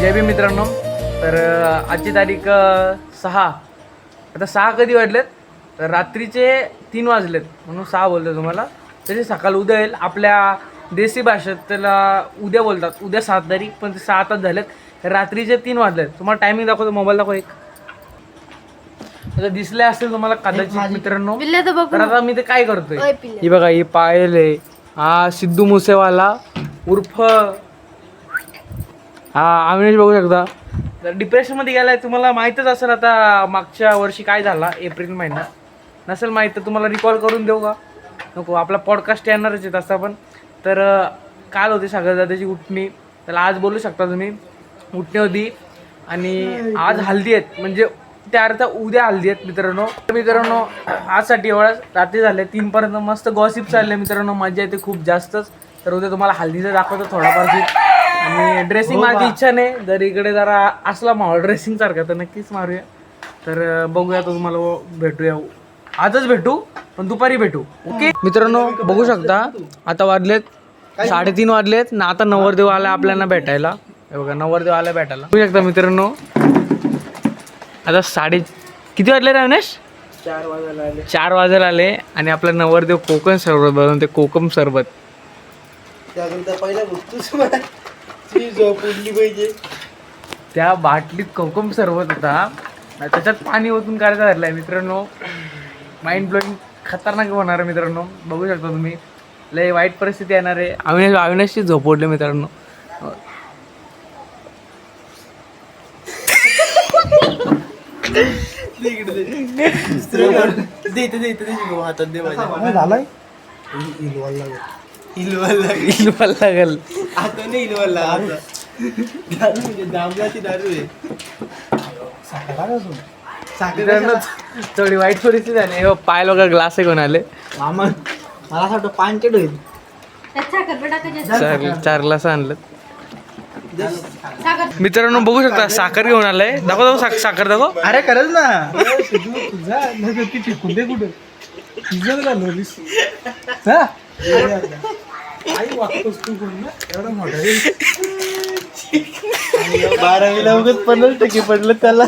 जय भीम मित्रांनो. तर आजची तारीख 6. आता 6 कधी वाजलेत तर रात्रीचे 3 वाजलेत म्हणून 6 बोलतो तुम्हाला. तरी सकाळ उद्या येईल. आपल्या देसी भाषेत त्याला उद्या बोलतात. उद्या 7 तारीख पण ते 6 आताच झालेत. रात्रीचे 3 वाजलेत. तुम्हाला टायमिंग दाखवतो. मोबाईल दाखव एक. आता दिसले असेल तुम्हाला कदाचित मित्रांनो. तर आता मी ते काय करतोय ही बघा. ही पायल आहे. हा सिद्धू मुसेवाला उर्फ हा अविनाश बघू शकता. तर डिप्रेशनमध्ये गेलाय. तुम्हाला माहीतच असेल आता मागच्या वर्षी काय झाला एप्रिल महिना. नसेल माहीत तर तुम्हाला रिकॉल करून देऊ का. नको. आपला पॉडकास्ट येणारच आहे तसा पण. तर काल होती सागरदादाची उठणी. त्याला आज बोलू शकता तुम्ही. उठणी होती आणि आज हल्दी आहेत. म्हणजे त्या अर्थ उद्या हल्दी आहेत मित्रांनो. आजसाठी एवढाच. रात्री झाले 3 पर्यंत मस्त गॉसिप चालले मित्रांनो. मजा येते खूप जास्तच. तर उद्या तुम्हाला हल्दीचं दाखवतो थोडाफार सीट. आणि ड्रेसिंग माझी इच्छा नाही. जर इकडे जरा असला माहोल ड्रेसिंग सारखा तर नक्कीच मारूया. तर बघूया. तो तुम्हाला भेटूया. आजच भेटू पण दुपारी भेटू. ओके मित्रांनो बघू शकता. आता वाजलेत 3:30 वाजलेत ना. आता नवरदेव आला आपल्याला भेटायला. हे बघा नवरदेव आला भेटायला. बघू शकता मित्रांनो. आता किती वाजले रे अविनाश. 4 वाजायला आले. आणि आपला नवरदेव कोकम सरबत बनवते. कोकम सरबत त्या बाटलीत कोकम सरबत होता. त्याच्यात पाणी ओतून करायचा धरलाय मित्रांनो. माइंड ब्लोईंग खतरनाक होणार आहे मित्रांनो. बघू शकता तुम्ही. लय वाईट परिस्थिती येणार आहे. अविनाशची झोप उडली मित्रांनो. लागल आता नाही. थोडी वाईट परिस्थिती झाली. पाय लोक ग्लास घेऊन आले. मामा मला असं वाटतं पांचट होईल. 4 ग्लास आणलं मित्रांनो. बघू शकता साखर घेऊन आलाय. दाखव साखर दाखव. अरे खरंच ना. कुठे आई वागतोस तू कोण ना. एवढा मोठा 12वीला उगाच 50% पडलं त्याला.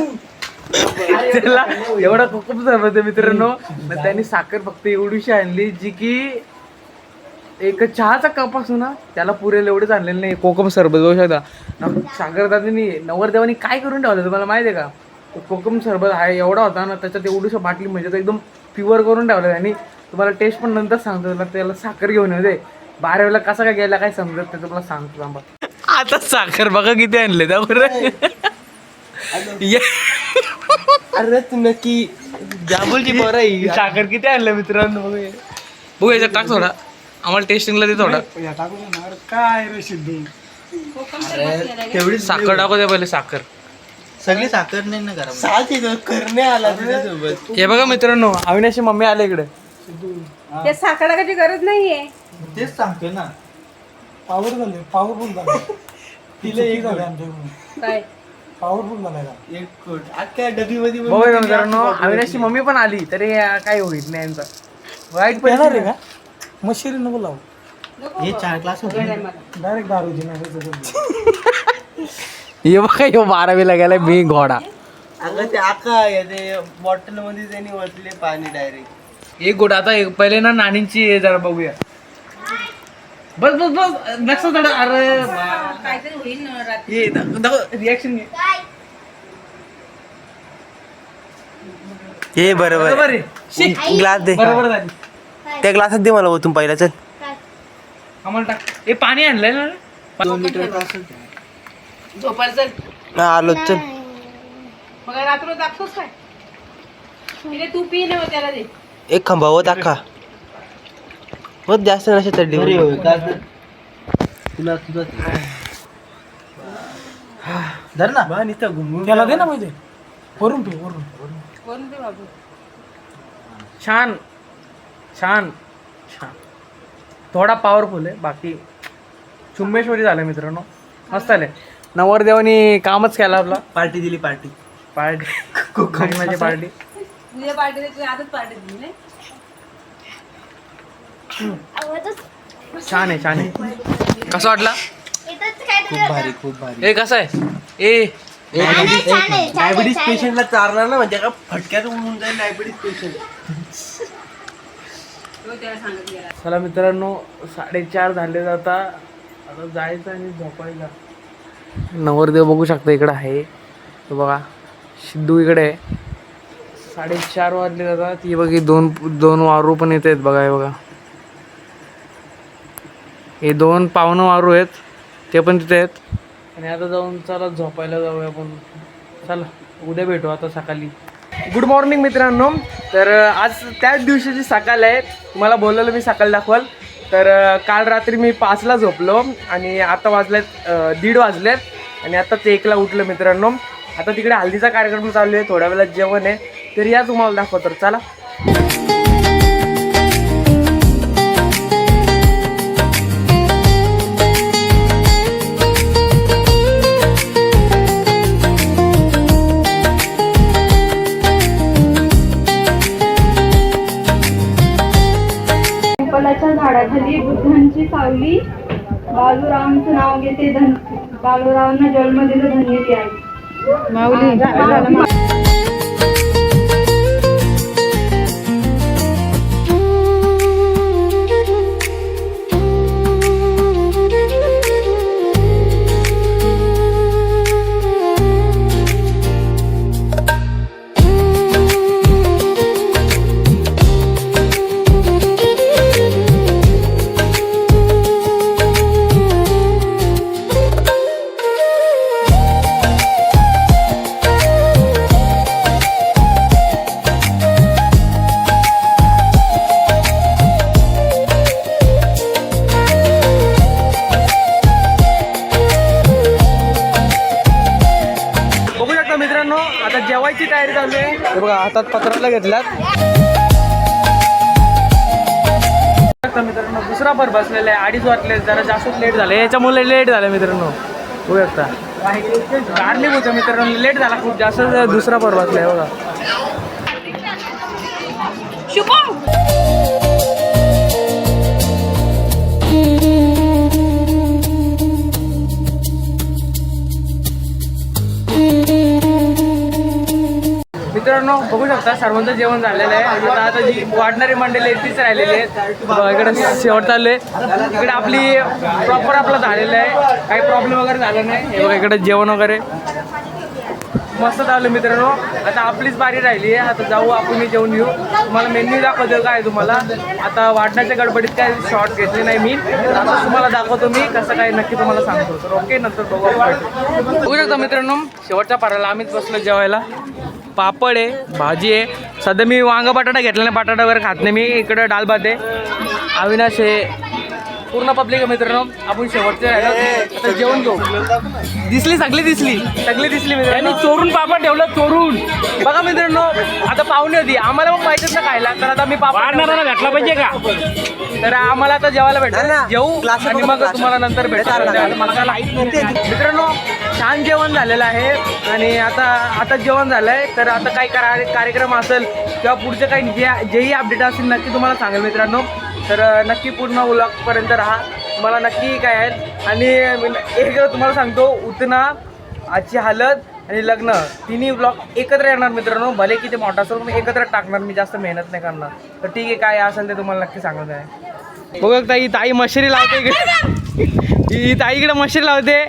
एवढा कोकम सरबत मित्रांनो. त्यांनी साखर फक्त एवढीशी आणली जी की एक चहाचा कप असतो ना त्याला पुरेल एवढेच आणलेलं नाही. कोकम सरबत बघू शकता. सागरदादांनी नवरदेवानी काय करून ठेवलं तुम्हाला माहिती आहे का. कोकम सरबत हा एवढा होता ना. त्याच्यात एवढीशी बाटली म्हणजे तो एकदम प्युअर करून ठेवलं. आणि तुम्हाला टेस्ट पण नंतर सांगतो. त्याला साखर घेऊन येते. 12वीला कसा काय गेला काय समजत ते तुम्हाला सांगतो थांबा. आता साखर बघा किती आणले त्या बरं. अरे तू नक्की जांभूळची बरं आहे. साखर किती आणलं मित्रांनो. बघू याच्यात टाक थोडा. आम्हाला टेस्टिंगला दे थोडा. काय रे सिद्धू. तेवढी साखर टाकू दे पहिले. साखर सगळी साखर नाही ना घरामध्ये. करणे आला तुझ्यासोबत. हे बघा मित्रांनो अविनाशची मम्मी आले इकडे. साखर टाकायची गरज नाहीये. तेच सांगतोय ना. पॉवरफुल झालं. तिला एक झालं आमच्याकडून. काय पॉवरफुल झालाय. एक कोट अख्ख्या डबीमध्ये. बघा मित्रांनो अविनाशची मम्मी पण आली तरी काय होईल नाही यांचा. वाईट पण येणार आहे का. मशिरी नको लावू. हे 4 क्लास होते डायरेक्ट दारूची नाही. हे बघा ह्यो 12वीला गेलाय. मी घोडा. अगं ते आका बॉटल मध्ये त्यांनी ओतले पाणी डायरेक्ट. एक गोड. आता पहिले ना नानींची जरा बघूया. बस लक्ष थोडं. अरे काहीतरी होईल ना रात्री. ये दाखव रिॲक्शन घे. हे बरोबर ग्लास दे. बरोबर झाली. त्या ग्लासात दे मला ओतून पहिला. चल आम्हाला टाक. हे पाणी आणलंय ना. 2 लिटर. झोपायला चल. आलो चल. मग रात्र दाखवस काय. तिथे तू पी ना त्याला दे. एक खंबा होत अख्खा होत जास्त नशा चढली. तुला तुझा धर ना. त्याला दे ना माहिती. वरून पे वरून. वरून दे बाबू. छान छान छान. थोडा पॉवरफुल आहे. बाकी चुम्मेश्वरी झालं मित्रांनो. मस्त आले. नवरदेवानी कामच केला आपला. पार्टी दिली. पार्टी कोकमाची पार्टी. उद्या पार्टी द्यायची. आजच पार्टी दिली नाही. छान आहे छान आहे. कसं वाटला. खूप भारी खूप भारी. ए कसं आहे ए डायबिटीस पेशंटला चारणार ना म्हणजे का फटक्यात होऊन जाईल डायबिटीस पेशंट. चला मित्रांनो 4:30 झाले आता जायचं आणि झोपायला. नवरदेव बघू शकता इकडं आहे तो बघा. सिद्धू इकडे आहे. 4:30 वाजले जातात. ती बघी दोन वारू पण येत आहेत बघा. हे बघा हे 2 पाहुणं वारू आहेत ते पण तिथे आहेत. आणि आता जाऊन चला झोपायला जाऊया आपण. चला उद्या भेटू आता सकाळी. गुड मॉर्निंग मित्रांनो. तर आज त्याच दिवशीची सकाळ आहे. तुम्हाला बोललेलं मी सकाळ दाखवाल. तर काल रात्री मी 5ला झोपलो आणि आता वाजलेत 1:30 वाजलेत आणि आता ते 1ला उठलं मित्रांनो. आता तिकडे हल्दीचा कार्यक्रम चालू आहे. थोड्या वेळात जेवण आहे. तर या तुम्हाला दाखवतो. चला पिंपलाच्या झाडाखाली बुद्धांची सावली, बालूरावांचं नाव घेते बालूरावांना जन्म दिलं धन्य ती आई. मित्रांनो आता जेवायची तयारी चालू आहे. हे बघा हातात पत्राला घेतलात. मित्रांनो दुसरा भर बसलेला आहे. 2:30 वाजले. जरा जास्तच लेट झालं. याच्यामुळे लेट झालं मित्रांनो. होऊ शकता काढली होतं मित्रांनो. लेट झाला खूप जास्त. दुसरा भर बसलाय बघा. मित्रांनो बघू शकता सर्वांचं जेवण झालेलं आहे. आता जी वाढणारी मंडळी आहे तीच राहिलेली आहेत. इकडे शेवट चालू आहे. इकडे आपली प्रॉपर आपलं झालेलं आहे. काही प्रॉब्लेम वगैरे झाला नाही. हे बघा इकडे जेवण वगैरे मस्त चालू मित्रांनो. आता आपलीच बारी राहिली आहे. आता जाऊ आपण जेवून येऊ. तुम्हाला मेन्यू दाखवतो काय तुम्हाला. आता वाढण्याच्या गडबडीत काय शॉर्ट घेतले नाही मी. आता तुम्हाला दाखवतो मी कसं काय नक्की तुम्हाला सांगतो. तर ओके नंतर बघू. बघू शकता मित्रांनो शेवटच्या पाराला आम्हीच बसलो जेवायला. पापड आहे, भाजी आहे. सध्या मी वांगा बटाटा घेतला नाही. बटाटा वगैरे खात नाही मी. इकडं डाळ भात आहे. अविनाश आहे. पूर्ण पब्लिक आहे मित्रांनो. आपण शेवटचे आता जेवण घेऊ. सगळी दिसली मित्रांनो. चोरून पापड ठेवलं चोरून. बघा मित्रांनो आता पाहुणे होती. आम्हाला मग माहितीच ना खायला. तर आता मी पापड भेटला पाहिजे का. तर आम्हाला आता जेवायला भेटलं. जेवू आणि मग तुम्हाला नंतर भेटणार मित्रांनो. छान जेवण झालेलं आहे आणि आता जेवण झालंय. तर आता काही कार्यक्रम असेल किंवा पुढचे काही जेही अपडेट असतील नक्की तुम्हाला सांगेल मित्रांनो. तर नक्की पूर्ण व्लॉगपर्यंत राहा. तुम्हाला नक्की काय आहे. आणि एक तुम्हाला सांगतो उतना आजची हालत आणि लग्न तिन्ही ब्लॉग एकत्र येणार मित्रांनो. भले किती मोठा असेल पण एकत्र टाकणार. मी जास्त मेहनत नाही करणार. तर ठीक आहे काय असेल ते तुम्हाला नक्की सांगत आहे. बघ ताई मशरी लावते इकडे. ही ताई इकडे मशरी लावते.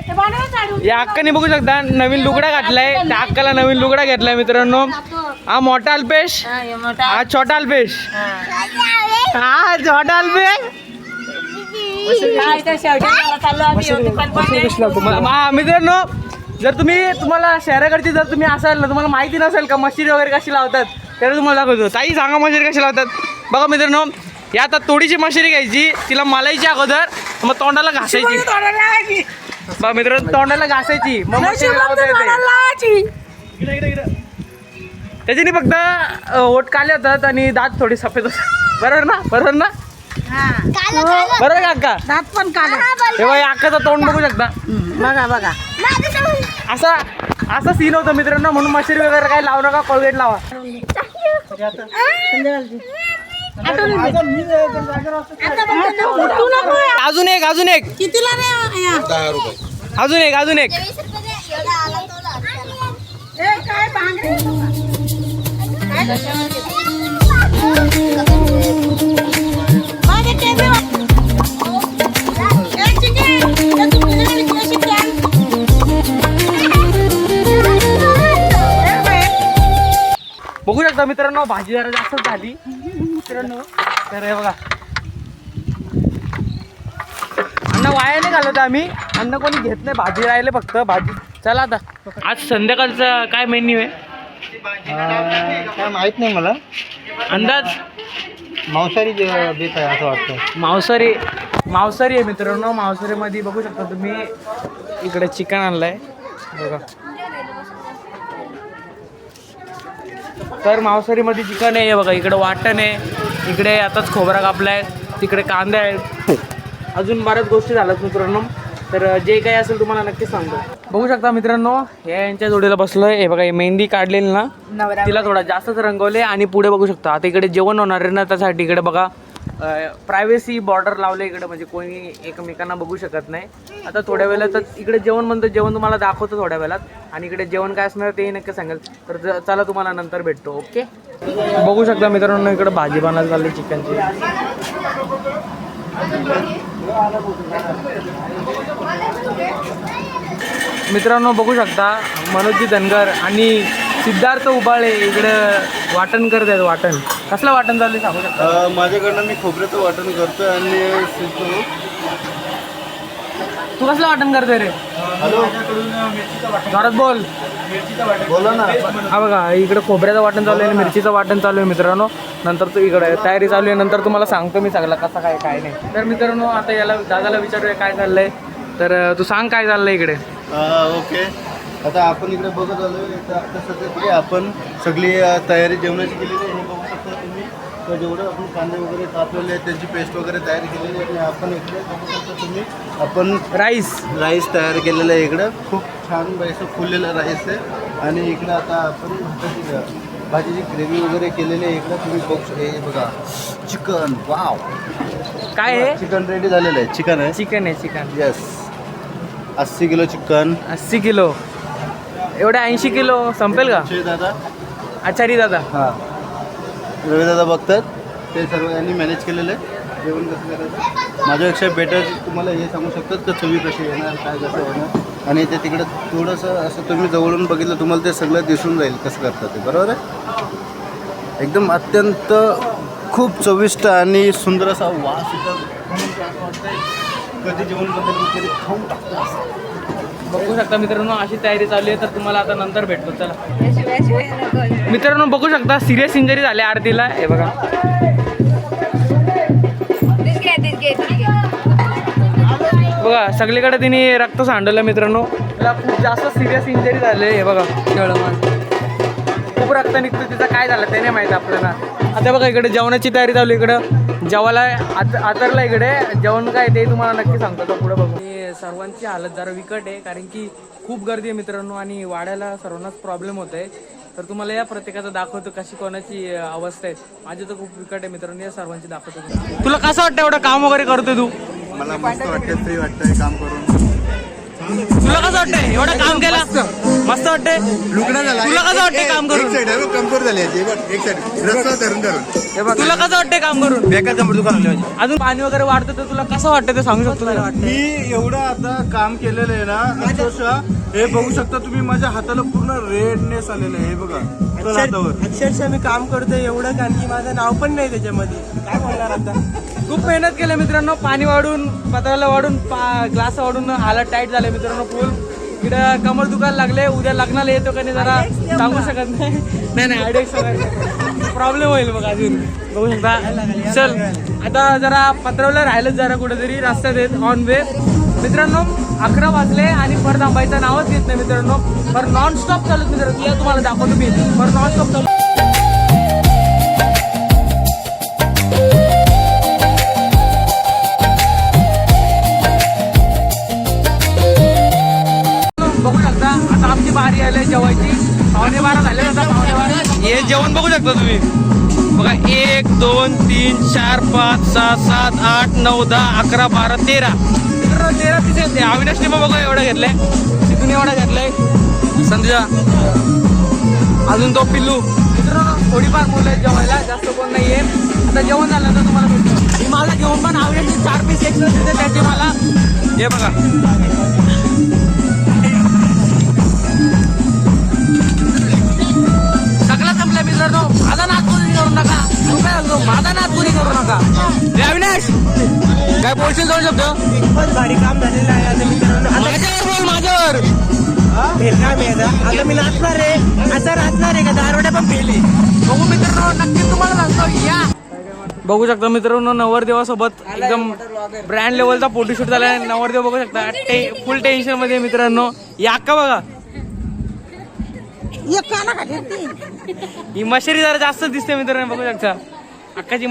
या अक्काने बघू शकता नवीन लुगडा घातलाय. त्या अक्काला नवीन लुगडा घेतलाय मित्रांनो. हा मोठा अल्पेश. हा छोटा अल्पेश. हा छोटा अल्पेश. मित्रांनो जर तुम्हाला शहराकडची जर तुम्ही असाल ना तुम्हाला माहिती नसेल का मशरी वगैरे कशी लावतात तर तुम्हाला दाखवतो. ताई सांगा मशरी कशी लावतात. बघा मित्रांनो या आता थोडीशी मशरी घ्यायची. तिला मलायची अगोदर मग तोंडाला घासायची. बघा मित्रांनो तोंडाला घासायची मग मशरी लावता येते. त्याच्याने फक्त ओठ काले होतात आणि दात थोडी सफेद होतात. बरोबर ना बरोबर का अक्का. दात पण काढा. तेव्हा या अक्काचं तोंड बघू शकता. बघा असा सीन होतं मित्रांनो. म्हणून मशरी वगैरे काय लावू नका. कोलगेट लावा. अजून एक कितीला रे? 10 रुपये. अजून एक अजून एक. काय बांगडे बघू शकता मित्रांनो, भाजी जरा जास्तच झाली मित्रांनो. तर हे बघा, अन्न वाया नाही घालत आम्ही, अन्न कोणी घेत नाही, भाजी राहिले फक्त भाजी. चला आता आज संध्याकाळचा काय मेन्यू आहे काय माहित नाही मला. अंदाज? मांसाहारी बेत आहे असं वाटतं. मांसाहारी आहे मित्रांनो. मांसाहारीमध्ये बघू शकता तुम्ही, इकडे चिकन आणलंय बघा. तर मांसाहारीमध्ये चिकन आहे बघा, इकडे वाटण आहे, इकडे आताच खोबरा कापलाय, तिकडे कांदे आहेत, अजून बऱ्याच गोष्टी झाल्यात मित्रांनो. तर जे काही असेल तुम्हाला नक्कीच सांगतो. बघू शकता मित्रांनो, यांच्या जोडीला बसलोय. हे बघा, हे मेहंदी काढलेली ना, तिला थोडा जास्तच रंगवले. आणि पुढे बघू शकता आता इकडे जेवण होणार आहे ना, त्यासाठी इकडे बघा प्रायव्हसी बॉर्डर लावले इकडे, म्हणजे कोणी एकमेकांना बघू शकत नाही. आता थोड्या वेळातच इकडे जेवण म्हणतो, जेवण तुम्हाला दाखवतो थोड्या वेळात. आणि इकडे जेवण काय असणार तेही नक्की सांगेल. तर चला तुम्हाला नंतर भेटतो. ओके. बघू शकता मित्रांनो, इकडे भाजी बनायला चालली चिकनची. मित्रांनो बघू शकता, मनोजी धनगर आणि सिद्धार्थ उबाळे इकडं वाटण करत आहेत. वाटण कसलं वाटण चालू सांगू शकता? माझ्याकडनं मी खोबऱ्याचं वाटण करतोय आणि तू कसलं वाटण करतोय रे? जोरात बोल. बोला ना. हा बघा, इकडे खोबऱ्याचं वाटण चालू आहे आणि मिरचीचं वाटण चालू आहे मित्रांनो. नंतर तू इकडे तयारी चालू आहे, नंतर तुम्हाला सांगतो मी सगळं कसं काय काय नाही. तर मित्रांनो आता याला दादाला विचारूया काय चाललंय. तर तू सांग काय चाललंय इकडे. ओके. आता आपण इकडे बघत आलो. आता सध्या आपण सगळी तयारी जेवणाची केलेली आहे. हे बघू शकता तुम्ही. तर जेवढं आपण कांदे वगैरे कापलेले आहेत, त्यांची पेस्ट वगैरे तयारी केलेली आहे. आणि आपण इकडे बघू शकता तुम्ही, आपण राईस तयार केलेलं आहे. इकडं खूप छान असं फुललेलं राईस आहे. आणि इकडं आता आपण भाजीची ग्रेव्ही वगैरे केलेली आहे. इकडं तुम्ही बघू हे बघा, चिकन. वाव, काय आहे? चिकन रेडी झालेलं आहे. चिकन आहे. Chicken. Yes, 80 kilo chicken. 80 kilo? एवढ्या 80 किलो संपेल का? दादा, आचारी दादा. हां, रवी दादा बघतात. ते सर्व यांनी मॅनेज केलेलं आहे जेवण कसं करायचं. माझ्यापेक्षा बेटर तुम्हाला हे सांगू शकतात का चवी कशी येणार, काय कसं होणार. आणि ते तिकडं थोडंसं असं तुम्ही जवळून बघितलं, तुम्हाला ते सगळं दिसून जाईल कसं करतात ते. बरोबर आहे. एकदम अत्यंत खूप चविष्ट आणि सुंदर असा वास येतो. कधी जेवण बद्दल खाऊन टाकतो असं. बघू शकता मित्रांनो, अशी तयारी चालू आहे. तर तुम्हाला आता नंतर भेटतो. चला मित्रांनो, बघू शकता सिरियस इंजरी झाली आरतीला. हे बघा, बघा सगळीकडे तिने रक्त सांडवलं मित्रांनो. तिला खूप जास्त सिरियस इंजरी झाली. हे बघा, खूप रक्त निघतं. तिचं काय झालं ते नाही माहीत आपल्याला. आता बघा इकडे जेवणाची तयारी चालू. इकडं जेवायला आतरला. इकडे जेवण काय ते तुम्हाला नक्की सांगतो. तर पुढे बघू. सर्वांची हालत जरा विकट आहे, कारण की खूप गर्दी आहे मित्रांनो. आणि वाढायला सर्वांनाच प्रॉब्लेम होत आहे. तर तुम्हाला या प्रत्येकाचं दाखवतो कशी कोणाची अवस्था आहे. माझी तर खूप विकट आहे मित्रांनो. या सर्वांची दाखवतो. तुला कसं वाटतं एवढं काम वगैरे करतोय तू? मला मस्त वाटतं, फ्री वाटतंय काम करून. तुला कसं वाटतंय एवढं काम केलं? मस्त वाटतंय. लुगडा झाला. तुला कसं वाटतंय काम करून? कमजोर झाली एक साईड रस्ता धरून तुला कसं वाटतंय काम करून? बेकार दुकान. अजून पाणी वगैरे वाढतं, तर तुला कसं वाटतं ते सांगू शकतो? मी एवढं आता काम केलेलं आहे ना, अक्षरशः हे बघू शकता तुम्ही, माझ्या हाताला पूर्ण रेडनेस आलेलं आहे. हे बघा, अक्षरशः मी काम करतोय एवढं, कारण की माझं नाव पण नाही त्याच्यामध्ये. काय बोलणार आता? खूप मेहनत केली मित्रांनो. पाणी वाढून, पत्राला वाढून, ग्लास वाढून हालत टाईट झाले मित्रांनो फुल. इकडं कमर दुखायला लागले. उद्या लग्नाला येतो का नाही जरा सांगू शकत नाही. आयडेक्स वगैरे प्रॉब्लेम होईल मग अजून. बघू शकता. चल आता जरा पत्रावलं राहिलंच जरा कुठेतरी रस्त्यात येत ऑन वे मित्रांनो. 11 वाजले आणि परत थांबायचं नावच घेत नाही मित्रांनो. पर नॉनस्टॉप चालत मित्रांनो. या तुम्हाला दाखवतो मी. पर नॉनस्टॉप चालू. बघू शकता आता आमची बारी आली जेवायची. 12:15 झाले. आता 12:15 हे जेवण बघू शकता तुम्ही. बघा 1 2 3 4 5 6 7 8 9 10 11 12 13 मित्रांनो 13 पीस येते. अविनाशने मग बघा एवढं घेतलंय, तिथून एवढं घेतलंय संध्या, अजून तो पिल्लू. मित्रांनो थोडीफार मुलं आहेत जेवायला, जास्त कोण नाही आहे. आता जेवण झालं तर तुम्हाला भेटतो. ही मला घेऊन पण अविनाशने 4 पीस एक्स्ट्रा देते त्याचे मला. हे बघा सगळं संपलं मित्रांनो. माझा नागपुरी करू नका, काय सांगतो, माझा नागपुरी करू नका. अविनाश काय बोलशील दोन शब्द? खूपच भारी काम झालेलं आहे आता मित्रांनो. माझ्यावर बोल, माझ्यावर. काम आहे आता मी नाचणार आहे. आता नाचणार आहे का दारोड्या पण पेले. बघू मित्रांनो, नक्की तुम्हाला सांगतो या. बघू शकता मित्रांनो नवरदेवासोबत एकदम ब्रँड लेवलचा फोटोशूट झाला. नवरदेव बघू शकता फुल टेन्शन मध्ये मित्रांनो. या अक्का बघा, ही मशेरी जरा जास्त दिसते मित्रांनो. बघू शकता अक्काची.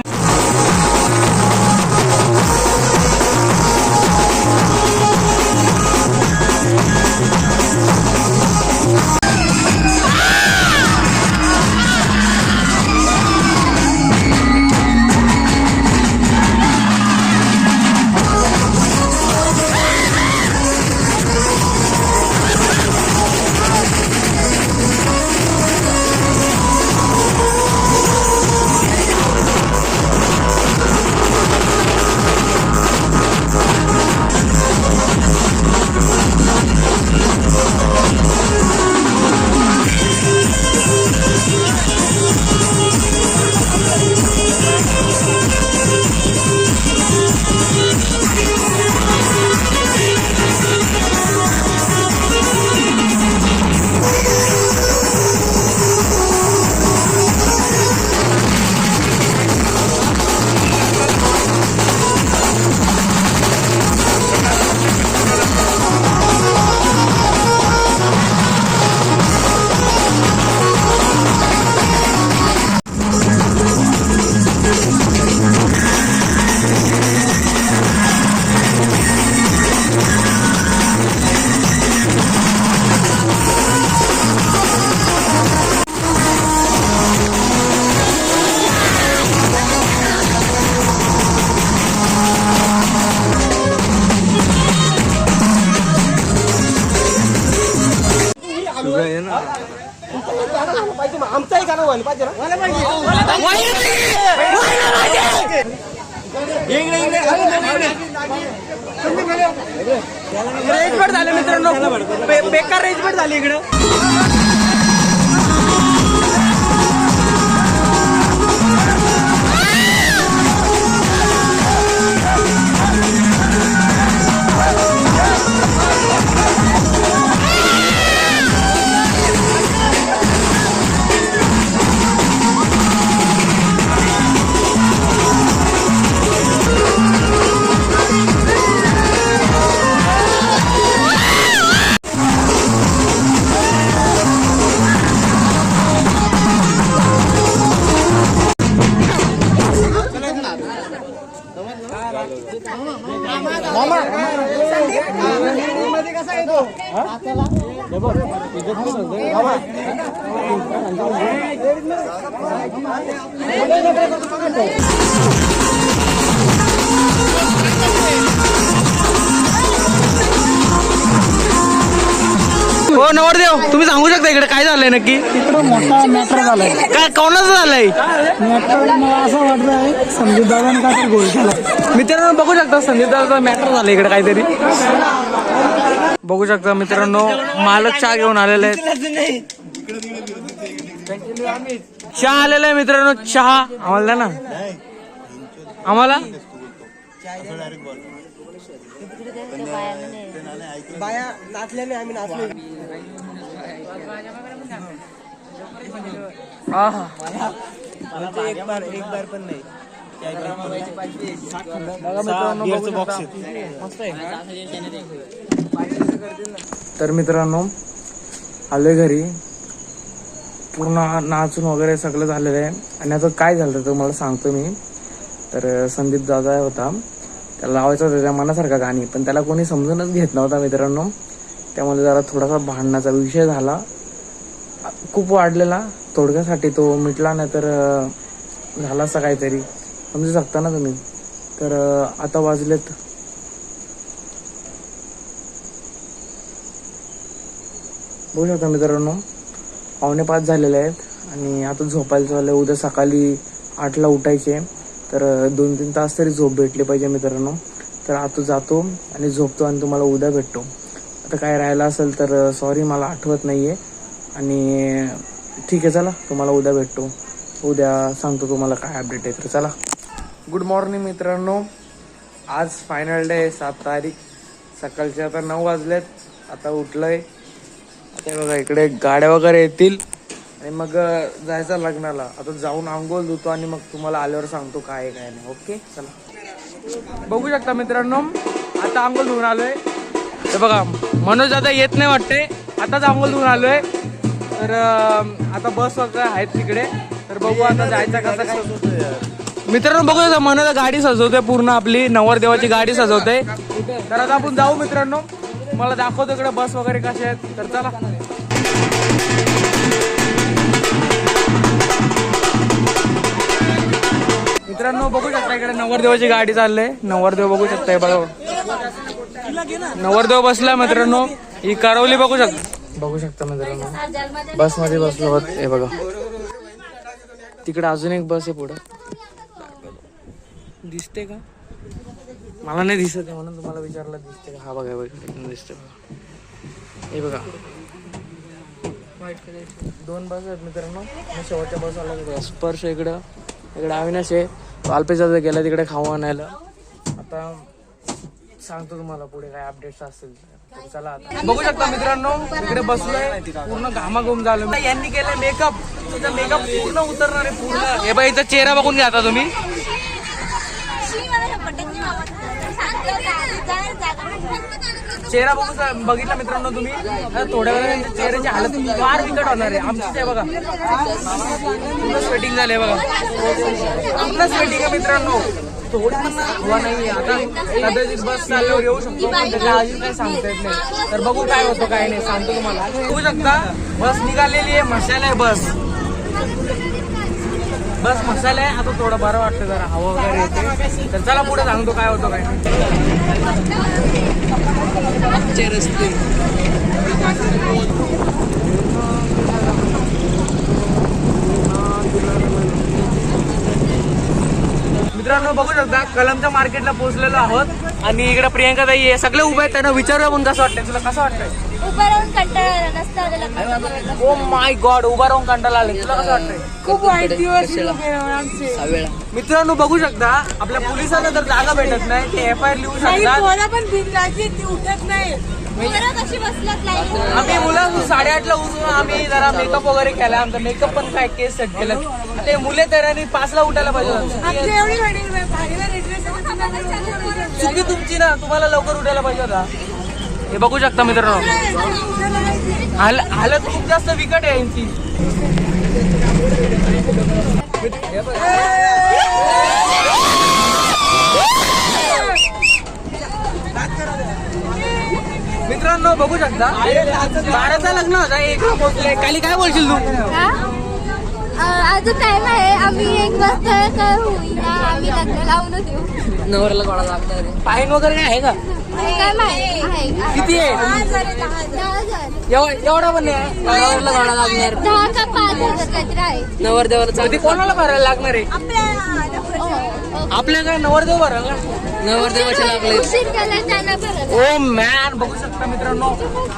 आमचाही गाणं व्हायला पाहिजे रेजमेट झाले मित्रांनो, बेकार रेजमेट झाली इकडं. हो नवरदेव, तुम्ही सांगू शकता इकडे काय झालंय नक्की? इकडं मोठा मॅटर झालाय. काय कोणाचं झालंय? मॅटर मला असं वाटतंय संदीप दादाने काहीतरी गोल केला. मित्रांनो बघू शकता संदीप दादाचा मॅटर झालं इकडे काहीतरी. बघू शकता मित्रांनो मालक चहा घेऊन आलेले आहेत. चहा आलेला आहे मित्रांनो, चहा आम्हाला द्या ना. आम्हाला बाया नाचल्याने आम्ही नाचलो. एक बार पण नाही. तर मित्रांनो आलोय घरी, पूर्ण नाचून वगैरे सगळं झालेलं आहे. आणि आता काय झालं तर मला सांगतो मी. तर संदीप दादा होता, त्याला लावायचं होतं त्या मनासारखा गाणी, पण त्याला कोणी समजूनच घेत नव्हता मित्रांनो. त्यामुळे जरा थोडासा भांडणाचा विषय झाला, खूप वाढलेला. थोडक्यासाठी तो मिटला, नाही तर झाला असं काहीतरी, समजू शकता ना तुम्ही. तर आता वाजलेत बघू शकता मित्रांनो 4:45 झालेले आहेत आणि आता झोपायला चाललं. उद्या सकाळी 8ला उठायचे, तर 2-3 तास तरी झोप भेटली पाहिजे मित्रांनो. तर आता जातो आणि झोपतो आणि तुम्हाला उद्या भेटतो. आता काय राहिलं असेल तर सॉरी, मला आठवत नाही आहे. आणि ठीक आहे, चला तुम्हाला उद्या भेटतो. उद्या सांगतो तुम्हाला काय अपडेट आहे. तर चला, गुड मॉर्निंग मित्रांनो. आज फायनल डे 7 तारीख. सकाळचे आता 9 वाजलेत. आता उठलं आहे. आता बघा इकडे गाड्या वगैरे येतील आणि मग जायचं लग्नाला. आता जाऊन आंघोळ धुतो आणि मग तुम्हाला आल्यावर सांगतो काय आहे काय नाही. ओके, चला. बघू शकता मित्रांनो, आता आंघोळ धुवून आलोय. तर बघा मनोज दादा येत नाही वाटते, आताच आंघोळ धुवून आलोय. तर आता बस वगैरे आहेत तिकडे. तर बघू आता जायचं कसं काय. मित्रांनो बघू शकता मनोज गाडी सजवते, पूर्ण आपली नवरदेवाची गाडी सजवते. तर आता आपण जाऊ मित्रांनो, मला दाखवतो इकडे बस वगैरे कशा आहेत. तर चला. मित्रांनो बघू शकता इकडे नवरदेवाची गाडी चालले. नवरदेव बघू शकता, बघा नवरदेव बसला मित्रांनो. ही करवली बघू शकता मित्रांनो, बस मध्ये बसलो होत. हे बघा तिकडे अजून एक बस आहे पुढे, दिसते का? मला नाही दिसत आहे म्हणून तुम्हाला विचारलं दिसते का. हा बघा बघा दिसते बघा. हे बघा 2 बस आहेत मित्रांनो. शेवटच्या बस आला स्पर्श इकडं अविनाश आहे. अल्पेशा गेला तिकडे खाऊ आणायला. आता सांगतो तुम्हाला पुढे काय अपडेट्स असतील. चला आता बघू शकता मित्रांनो, इकडे बसलोय, पूर्ण घामाघूम झालो. यांनी केलं मेकअप, तुझा मेकअप पूर्ण उतरणार आहे पूर्ण. हे बाई, इथं चेहरा बघून घ्या आता तुम्ही. चेहरा बघितला मित्रांनो तुम्ही, थोड्या वेळा चेहऱ्याची हालत फार बिकट होणार आहे. आमची बघा पूर्ण स्वेटिंग झाले बघा, पूर्ण स्वेटिंग आहे मित्रांनो. थोडी पण हवा नाही. आता कदाचित बस चालल्यावर येऊ शकतो, पण त्याच्या अजून काही सांगता येत नाही. तर बघू काय होतं काय नाही, सांगतो तुम्हाला. बघू शकता बस निघालेली आहे, मशाला आहे बस मसाला आहे. आता थोडं बरं वाटतं, जरा हवा वगैरे येते. तर चला पुढे सांगतो काय होतं काय नाही. रस्ते मित्रांनो बघू शकता कलमच्या मार्केटला पोहोचलेलो आहोत आणि इकडे प्रियंका ताई आहे. सगळे उभे आहेत, त्यांना विचारूया पण कसं वाटतंय. तुला कसं वाटतंय? उभा राहून कंटाळा नसतं. ओ माय गॉड, उभा राहून कंटाळा आले. तुला कसं वाटतंय? खूप वाईट दिवस मित्रांनो बघू शकता आपल्या पोलिसांना जर जागा भेटत नाही ते FIR लिहू शकतात. पण बिनलाजी ती उठत नाही. कशी बसलात लाईन. आम्ही मुलं 8:30ला उठून आम्ही जरा मेकअप वगैरे केला. आमचा मेकअप पण काय केस सेट केलं. ते मुले तर 5ला उठायला पाहिजे. चुकी तुमची ना, तुम्हाला लवकर उठायला पाहिजे होता. हे बघू शकता मित्रांनो, हालत खूप जास्त विकट आहे यांची. मित्रांनो बघू शकता 12चा लग्न होता, 1ला पोहोचले. काली काय बोलशील तू? अजून टाइम आहे. आम्ही 1 वाजता काय होईल आम्ही लग्न लावून देऊ. नवऱ्याला गोळा लागणार. फाईन वगैरे काय आहे का? काय माहिती किती आहे? 10,000. एवढा पण नाही. नवऱ्याला गोळा लागणार. 10 का 5,000 काहीतरी आहे. नवरदेवाला ते कोणाला भरायला लागणार आहे? आपल्या काय नवरदेव भरायला? नवरदेवाचे लागले. उशीर केला त्यांना भरत. ओ मॅन बघू शकता मित्रांनो,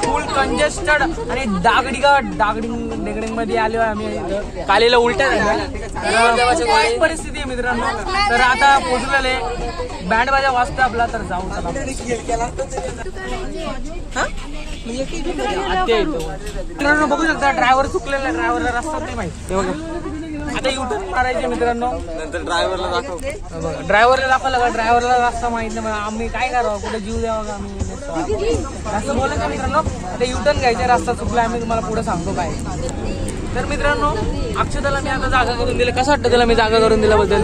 फुल कंजेस्टेड आणि डागडिंग मध्ये आलो आम्ही. कालीला उलट्या झाल्या, वाईट परिस्थिती आहे मित्रांनो. तर आता पोहोचलेले, बँड बाजा वाजता आपला. तर जाऊ चला. मित्रांनो बघू शकता ड्रायव्हर चुकलेला, ड्रायव्हरला रस्ता नाही माहिती. हे बघा आता युटर्न मारायचे मित्रांनो. नंतर ड्रायव्हरला दाखवलं का ड्रायव्हरला रस्ता माहित नाही. आम्ही काय करावं, कुठे जीव द्यावा का आम्ही असं बोलायचं मित्रांनो. आता युटर्न घ्यायचा, रस्ता चुकला, आम्ही तुम्हाला पुढे सांगतो काय. तर मित्रांनो अक्षताला मी आता जागा करून दिलं. कसं वाटतं तुला मी जागा करून दिल्याबद्दल?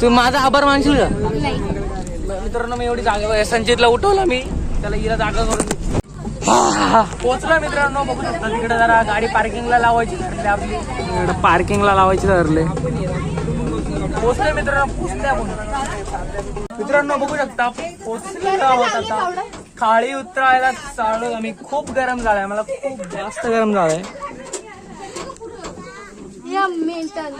तू माझा आभार मानशील का? मित्रांनो मी एवढी जागा, संचितला उठवलं मी, त्याला हिला जागा करून पोहोचला मित्रांनो. बघू शकता तिकडे जरा गाडी पार्किंगला लावायची ठरले आपली. पार्किंगला लावायची ठरले. पोहोचले मित्रांनो, पोहोचले आपण. मित्रांनो बघू शकता पोहोचलेलो आहोत आता. खाली उतरायला चालू आम्ही. खूप गरम झालाय, मला खूप जास्त गरम झालाय. या मेंटल.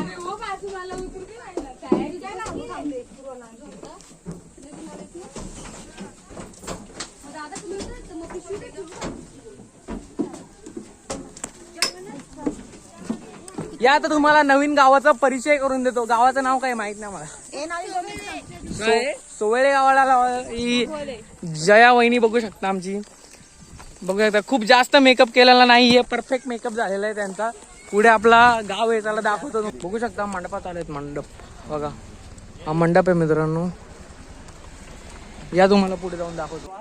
या आता तुम्हाला नवीन गावाचा परिचय करून देतो. गावाचं नाव काय माहित नाही मला. सोवेळे गावाला ही जया वहिनी बघू शकता आमची. बघू शकता खूप जास्त मेकअप केलेला नाहीये, परफेक्ट मेकअप झालेला आहे त्यांचा. पुढे आपला गाव आहे, त्याला दाखवतो. बघू शकता मंडपात आलेत. मंडप बघा, हा मंडप आहे मित्रांनो. या तुम्हाला पुढे जाऊन दाखवतो.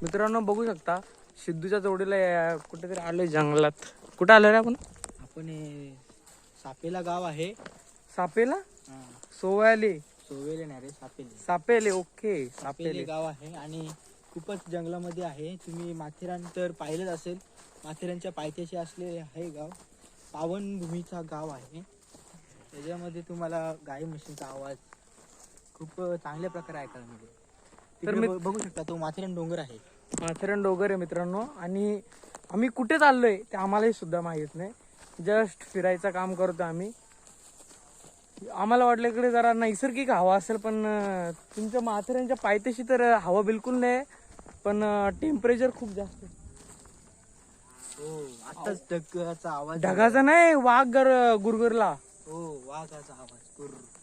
मित्रांनो बघू शकता सिद्धूच्या जोडीला कुठेतरी आलोय जंगलात. कुठं आलोय रे आपण? आपण सापेला गाव आहे. सापेला? सोवेले नाही रे, सापेले. सापेले. ओके, सापेले सापेले गाव आहे आणि खूपच जंगलामध्ये आहे. तुम्ही माथेरान तर पाहिलंच असेल. माथेरानच्या पायथ्याशी असलेले हे गाव पावनभूमीचा गाव आहे. त्याच्यामध्ये तुम्हाला गाई म्हशींचा आवाज खूप चांगल्या प्रकारे ऐकायला मिळेल. तिकडे बघू शकता तो माथेरान डोंगर आहे. माथेरान डोंगर आहे मित्रांनो. आणि आम्ही कुठे चाललोय ते आम्हालाही सुद्धा माहित नाही. जस्ट फिरायचं काम करतो आम्ही. आम्हाला वाटलं इकडे जरा नैसर्गिक हवा असेल, पण तुमच्या माथेरानच्या पायथ्याशी तर हवा बिलकुल नाही, पण टेम्परेचर खूप जास्त आहे. हो, आताच ढगाचा आवाज. ढगाचा नाही, वाघ गुरगुरला. हो, वाघाचा आवाज.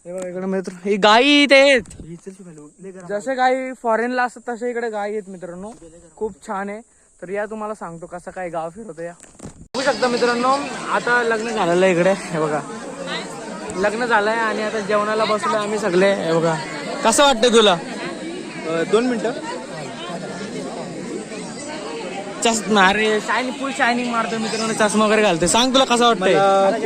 हे बघा इकडे मित्र, ही गायी इथे आहेत. लय गरम. जसे गायी फॉरेनला असतात तसे इकडे गायी आहेत मित्रांनो. खूप छान आहे. तर या तुम्हाला सांगतो कसं काय गाव फिरवतो. या बघू शकता मित्रांनो, आता लग्न झालेलं आहे इकडे. हे बघा लग्न झालंय आणि आता जेवणाला बसलोय आम्ही सगळे. हे बघा कसं वाटतंय तुला? 2 मिनिटं. चष्मा, अरे शायनिंग, फुल शायनिंग मारतोय मित्रांनो, चष्मा वगैरे घालतोय. सांग तुला कसं वाटतंय?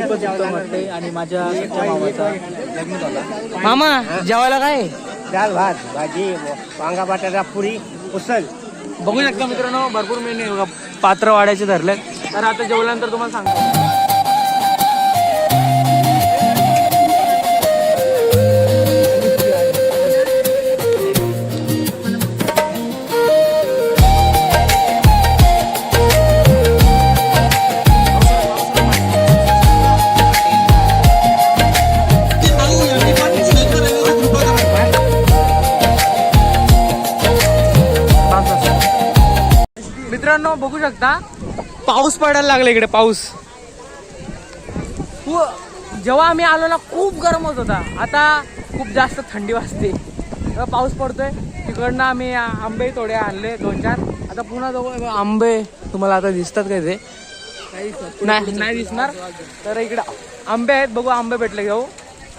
खूपच उत्तम वाटते. आणि माझ्या सख्या मामाचा लग्न झाला. मामा जेवायला काय? डाळ भात भाजी वांगा बटाटा पुरी उसल. बघू शकता मित्रांनो भरपूर मेन्यू आहे बघा. पात्र वाढायचे धरलेत. तर आता जेवल्यानंतर तुम्हाला सांगतो. मित्रांनो बघू शकता पाऊस पडायला लागला इकडे. पाऊस जेव्हा आम्ही आलो ना खूप गरम होत होता, आता खूप जास्त थंडी वाजते. तेव्हा पाऊस पडतोय. तिकडनं आम्ही आंबे थोडे आणले 2-4. आता पुन्हा जाऊ. आंबे तुम्हाला आता दिसतात काय? ते नाही दिसणार. तर इकडे आंबे आहेत, बघू आंबे भेटले घेऊ.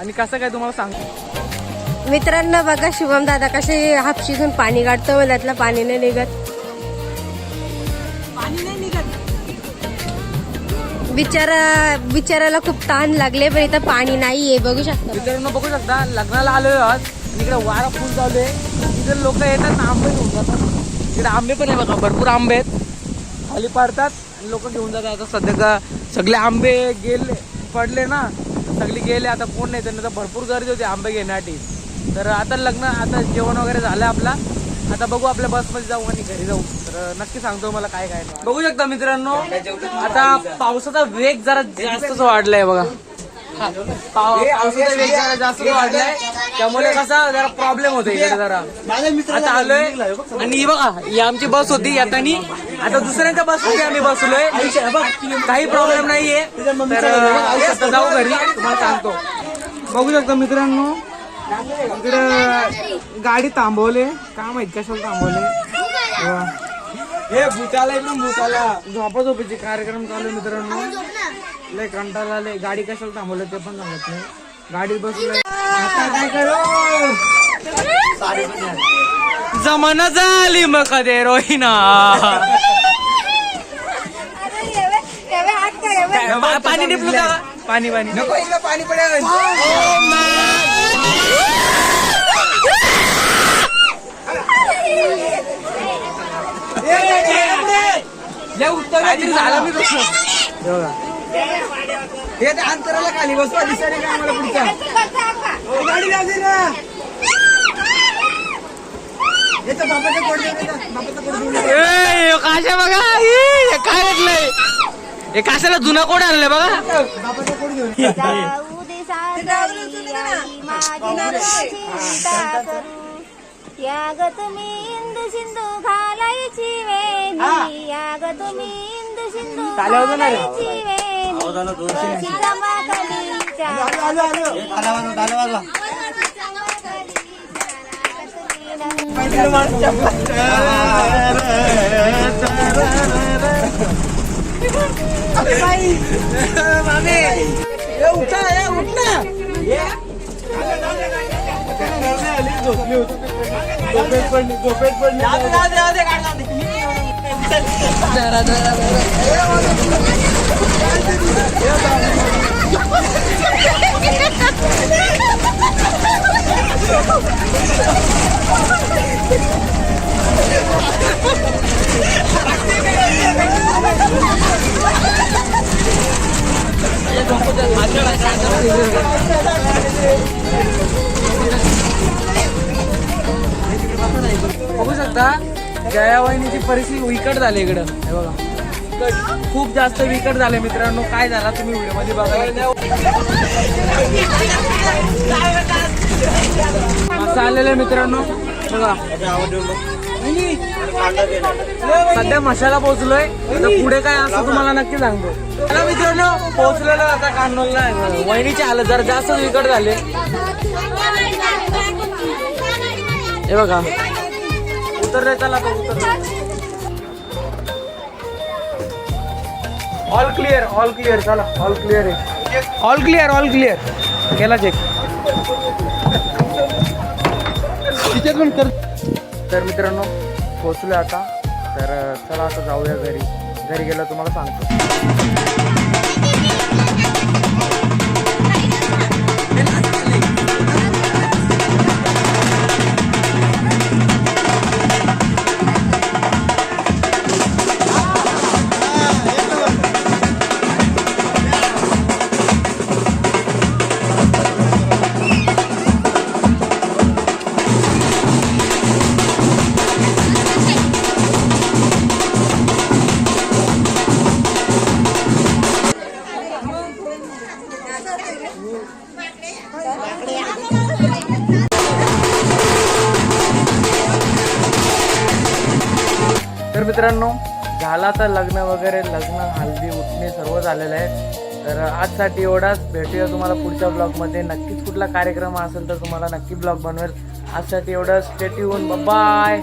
आणि कसं काय तुम्हाला सांगतो. मित्रांनो बघा शुभम दादा कसे हापशीतून पाणी काढतो, त्यातलं पाणी नाही निघत. बिचाराला खूप ताण लागले, पण इथं पाणी नाहीये. बघू शकता मित्रांनो, बघू शकता लग्नाला आलोय आज. इकडे वारा फुल चालू आहे. इथे लोक येतात ना आंबे घेऊन जातात. इकडे आंबे पण आहे बघा, भरपूर आंबे आहेत. खाली पडतात आणि लोक घेऊन जातात. आता सध्या का सगळे आंबे गेले, पडले ना, सगळे गेले. आता कोण नाही, त्यांना तर भरपूर गर्दी होती आंबे घेण्यासाठी. तर आता लग्न, आता जेवण वगैरे झालं आपला. आता बघू आपल्या बसमध्ये जाऊ आणि घरी जाऊ. तर नक्की सांगतो मला काय काय. बघू शकता मित्रांनो, आता पावसाचा वेग जरा जास्तच वाढलाय बघा. पावसाचा वेग जरा जास्त वाढलाय, त्यामुळे कसा जरा प्रॉब्लेम होतो इकडे जरा. आता आलोय आणि बघा ही आमची बस होती येतानी. आता दुसऱ्यांच्या बसमध्ये आम्ही बसलोय. काही प्रॉब्लेम नाहीये. तर आता जाऊ घरी, तुम्हाला सांगतो. बघू शकता मित्रांनो, इकडे गाडी थांबवले. काय माहित कशाला थांबवले. हे भूताला एकदम भूताला झोपाझोपीचे कार्यक्रम चालू मित्रांनो. लय कंटाळा आले. गाडी कशाला थांबवले ते पण सांगत नाही. गाडीत बसलोय. काय करू, जमाना झाली मग कधी रोहिना. पाणी निपलं का? पाणी नको, इकडे पाणी पडेल. काहीतरी झालं मी तसं. हे बघा. हे अंतराला खाली बसवा दिसायला का आम्हाला पुढचा गाडी लागली ना याचा बापाचा कोड ए, काशा बघा हे काय ऐकलंय हे काशाला जुना कोड आणलाय बघा. बापाचा कोड घेऊन जाऊ दे सासरी आई माझी चिंता करू यागत मी इंदू सिंधू घालायची वेणी यागत मी इंदू सिंधू घालायची वेणी चंबाकलीच्या झोपेत पडली बघू शकता जया वहिनीची परिस्थिती विकट झाली इकडं. हे बघा खूप जास्त विकट झाले मित्रांनो. काय झाला तुम्ही व्हिडिओ मध्ये बघा. मस्त आलेलं आहे मित्रांनो बघा. सध्या मशाला पोहोचलोय. आता पुढे काय असं तुम्हाला नक्की सांगतो. चला मित्रांनो पोहोचलेलो आता कान्होलला. वहिनीचे हालत जरा जास्त विकट झाले. हे बघा उतरले. चला तो उतर. All clear all clear. चला ऑल क्लिअर आहे. ऑल क्लिअर ऑल क्लिअर केला चेक. तर मित्रांनो पोचलो आता. तर चला आता जाऊया घरी. घरी गेलं तुम्हाला सांगतो. तर मित्रांनो झाला तर लग्न वगैरे लग्न हल्दी उठणे सर्व झालेलं आहे. तर आजसाठी एवढाच. भेटूया तुम्हाला पुढच्या ब्लॉगमध्ये. नक्कीच कुठला कार्यक्रम असेल तर तुम्हाला नक्की ब्लॉग बनवेल. आजसाठी एवढंच. Stay tune. बाय.